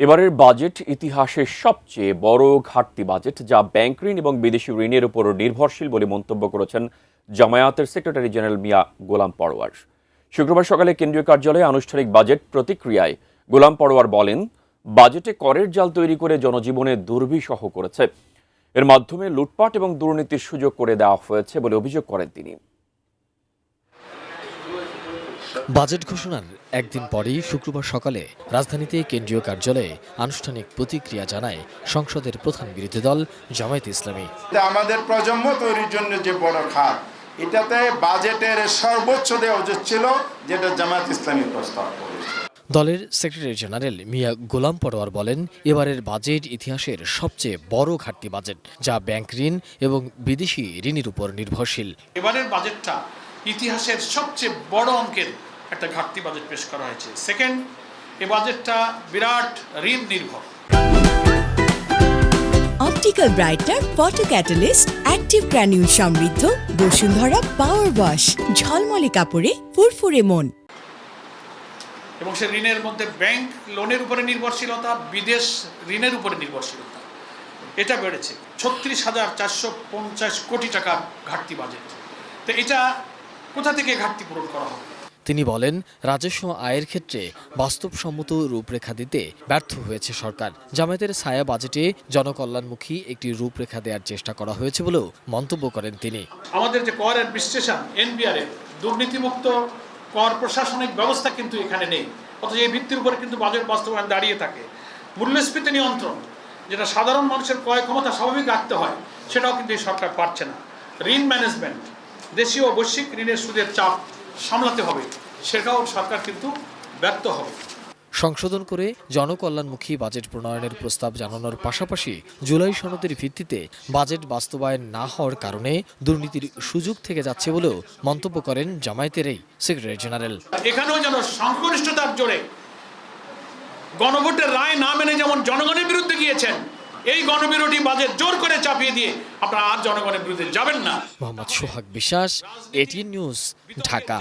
এবারের বাজেট ইতিহাসের সবচেয়ে বড় ঘাটতি বাজেট, যা ব্যাংক ঋণ এবং বিদেশি ঋণের উপর নির্ভরশীল বলে মন্তব্য করেছেন জামায়াতের সেক্রেটারি জেনারেল মিয়া গোলাম পরোয়ার। শুক্রবার সকালে কেন্দ্রীয় কার্যালয়ে আনুষ্ঠানিক বাজেট প্রতিক্রিয়ায় গোলাম পরোয়ার বলেন, বাজেটে করের জাল তৈরি করে জনজীবনে দুর্বিষহ করেছে। এর মাধ্যমে লুটপাট এবং দুর্নীতির সুযোগ করে দেওয়া হয়েছে বলে অভিযোগ করেন তিনি। বাজেট ঘোষণার একদিন পরেই শুক্রবার সকালে রাজধানীতে কেন্দ্রীয় কার্যালয়ে আনুষ্ঠানিক প্রতিক্রিয়া জানায় সংসদের প্রধান বিরোধী দল জামায়াতে ইসলামী। আমাদের প্রজন্ম তৈরির জন্য যে বড় খাত, এটাতে বাজেটের সর্বোচ্চ দেওয়া উচিত ছিল, যেটা জামায়াত ইসলামী প্রস্তাব করেছে। দলের সেক্রেটারি জেনারেল মিয়া গোলাম পরোয়ার বলেন, এবারের বাজেট ইতিহাসের সবচেয়ে বড় ঘাটতি বাজেট, যা ব্যাংক ঋণ এবং বিদেশি ঋণের উপর নির্ভরশীল। এবারের বাজেটটা ইতিহাসের সবচেয়ে বড় অঙ্কের একটা ঘাটতি বাজেট পেশ করা হয়েছে। সেকেন্ড, এই বাজেটটা বিরাট ঋণ নির্ভর। Optical brighter, photo catalyst, active granule সমৃদ্ধ বসুন্ধরা পাওয়ার ওয়াশ, ঝলমলে কাপড়ে ফুরফুরে মন। এবং সে ঋণের মধ্যে ব্যাংক লোনের উপরে নির্ভরশীলতা, বিদেশ ঋণের উপরে নির্ভরশীলতা, এটা বেড়েছে। 36,450 কোটি টাকা ঘাটতি বাজেট। তো এটা কোথা থেকে ঘাটতি পূরণ করা হবে? তিনি বলেন, রাজস্ব আয়ের ক্ষেত্রে বাস্তবসম্মত রূপরেখা দিতে ব্যর্থ হয়েছে সরকার। জামায়াতের ছায়া বাজেটে জনকল্যাণমুখী একটি রূপরেখা দেওয়ার চেষ্টা করা হয়েছে বলেও মন্তব্য করেন তিনি। আমাদের যে কর অ্যাডমিনিস্ট্রেশন, এনবিআর এর দুর্নীতিমুক্ত কর প্রশাসনিক ব্যবস্থা কিন্তু এখানে নেই। অথচ এই ভিত্তির উপরে কিন্তু বাজেট বাস্তবায়ন দাঁড়িয়ে থাকে। মূল্যস্ফীতি নিয়ন্ত্রণ, যেটা সাধারণ মানুষের ক্রয় ক্ষমতা স্বাভাবিক রাখতে হয়, সেটাও কিন্তু এই সরকার পারছে না। ঋণ ম্যানেজমেন্ট, দেশীয় ও বৈশ্বিক ঋণের সুদের চাপ সামলাতে হবে, সেটাও সরকার কিন্তু ব্যর্থ হবে। সংশোধন করে জনকল্যাণমুখী বাজেট প্রণয়নের প্রস্তাব জানানোর পাশাপাশি জুলাই সনদের ভিত্তিতে বাজেট বাস্তবায়ন না হওয়ার কারণে দুর্নীতির সুযোগ থেকে যাচ্ছে বলেও মন্তব্য করেন জামায়াতের এই সেক্রেটারি জেনারেল। এখানেও যেন সংখ্যাগরিষ্ঠতার জোরে গণভোটের রায় না মেনে যেমন জনগণের বিরুদ্ধে গিয়েছেন, এই গণবিরোধী বাজেট জোর করে চাপিয়ে দিয়ে আপনারা আর জনগণের বিরুদ্ধে যাবেন না। মোহাম্মদ সোহাগ বিশ্বাস, এটিএন নিউজ, ঢাকা।